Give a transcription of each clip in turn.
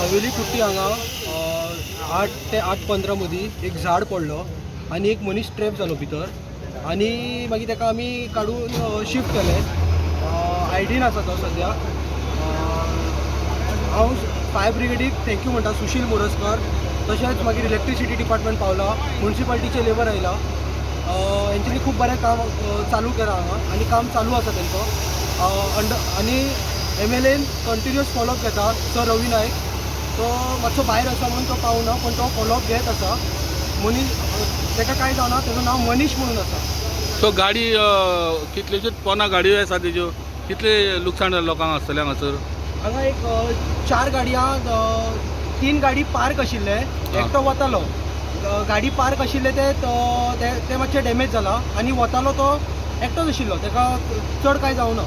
हवेली कुट्टी हांगा 8 ते 8:15 मदीं एक झाड पडलो आनी एक मनीस ट्रॅप जालो भितर आनी मागीर ताका आमी काडून शिफ्ट केलें। आयडीन आसा तो सद्या। हांव फायर ब्रिगेडीक थँक्यू म्हणटा, सुशील मोरजकर। तशेंच मागीर इलेक्ट्रिसिटी डिपार्टमेंट पावला, म्युन्सिपालिटीचे लेबर आयला। हेंच्यांनी खूब बरें काम चालू केलां हांगा आनी काम चालू आसा तेंचो। आनी MLAन कंटिन्युअस फॉलोअप घेता सर रवी नायक। तो मातसो भायर आसा म्हणून तो पावना, पण तो फॉलोअप घेत आसा। मनीस ताका कांय जावना, ताचो नांव मनीश म्हणून आसा। सो गाडी कितल्योच्योच पोना गाडयो आसा तेज्यो कितले लुकसाण जालें लोकांक आसतलें हांगासर? हांगा एक 4 गाडयां 3 गाडी पार्क आशिल्ले, एकटो वतालो। गाडी पार्क आशिल्ले ते मातशे डॅमेज जाला आनी वतालो तो एकटोच आशिल्लो, ताका चड कांय जावना।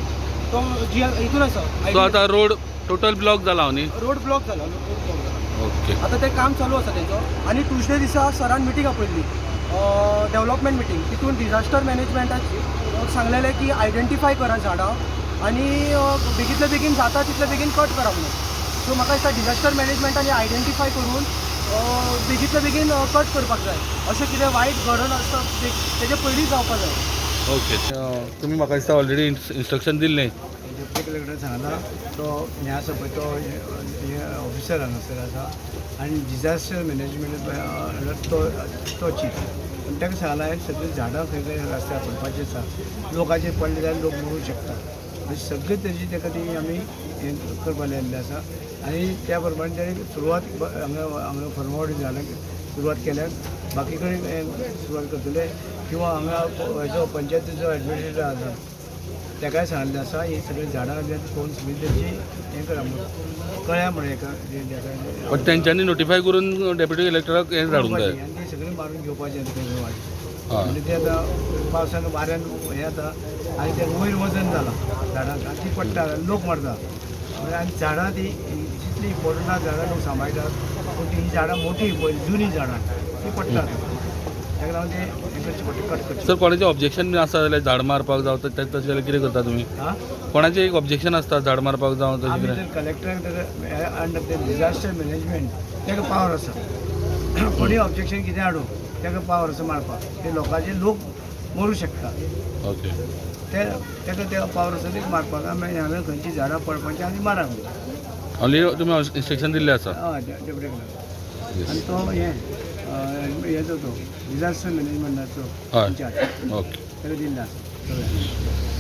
तो हितून आसा। सो आतां रोड टोटल ब्लॉक जाला न्ही? रोड ब्लॉक जाला, रोड ब्लॉक जाला। ओके। आतां ते काम चालू आसा तेंचो। आनी ट्युजडे दिसा सरान मिटींग आपयल्ली, डेव्हलपमेंट मिटींग। तितून डिजास्टर मॅनेजमेंटाची सांगलेलें की आयडेंटिफाय करा झाडां आनी बेगींतले बेगीन जाता तितले बेगीन कट करा म्हणून। सो म्हाका दिसता डिजास्टर मॅनेजमेंटानी आयडेंटिफाय करून बेगींतले बेगीन कट करपाक जाय। अशें कितें वायट घडण आसता तेजे पयलीं जावपाक जाय। ओके। तुमी म्हाका दिसता ऑलरेडी इंस्ट्रक्शन दिल्लें? डेप्युटी कलेक्टर सांगला तो हें आसा पळय तो ऑफिसर हांगासर आसा आनी डिजास्टर मॅनेजमेंट तो चीफ। पूण ताका सांगला सगळीं झाडां खंय खंय रस्त्यार पडपाचीं आसा, लोकांचेर पडले जाल्यार लोक मरूं शकता। अशी सगळे तरेची ताका ती आमी हें करपा लायिल्लें आसा। आनी त्या प्रमाणे ताणें सुरवात हांगा फर्मवाडी झाडांक सुरवात केल्यात। बाकी कडेन सुरवात करतले किंवा हांगा हेचो पंचायतीचो एडमिनिस्ट्रेटर आसा ताकाय सांगलें आसा ही सगळीं झाडां पळोवन सगळीं तेची हें करा म्हणून कळ्या म्हणून हेका। पण तेंच्यांनी नोटिफाय करून डेप्युटी कलेक्टराक हें धाडूंक जाय आनी ती सगळीं मारून घेवपाचें खंय वाट। आनी ते आतां पावसान वाऱ्यान हें जाता आनी ते वयर वजन जालां झाडांक आनी ती पडटा लोक मरता। आनी झाडां ती जितली इम्पॉर्टंट आसा झाडां लोक सांबाळटात, पूण ती झाडां मोठी पळय जुनी झाडां ती पडटात। ताका लागून ते हें करचें पडटा, कट करचें। सर कोणाचें ऑब्जेक्शन बी आसा जाल्यार झाड मारपाक जावं तशें जाल्यार कितें करता तुमी? कोणाचें एक ऑब्जेक्शन आसता झाड मारपाक जावं तशें आमी कितें? जर कलेक्टराक अंडर ते डिजास्टर मॅनेजमेंट ताका पावर आसा। कोणी ऑब्जेक्शन कितें हाडूं ताका पावर आसा मारपाक। ते लोकांचे लोक मरूं शकता, ओके। ताका ते पावर आसा ते मारपाक। आमी हांवें खंयची झाडां पडपाचीं आनी मारप ऑनली तुमी इंस्ट्रक्शन दिल्लें आसा? हय डेप्युटी कलेक्टर। आनी तो हेचो तो डिजास्टर मॅनेजमेंटाचो हय, इंचार्ज ओके। ताका दिल्लो आसा सगळें।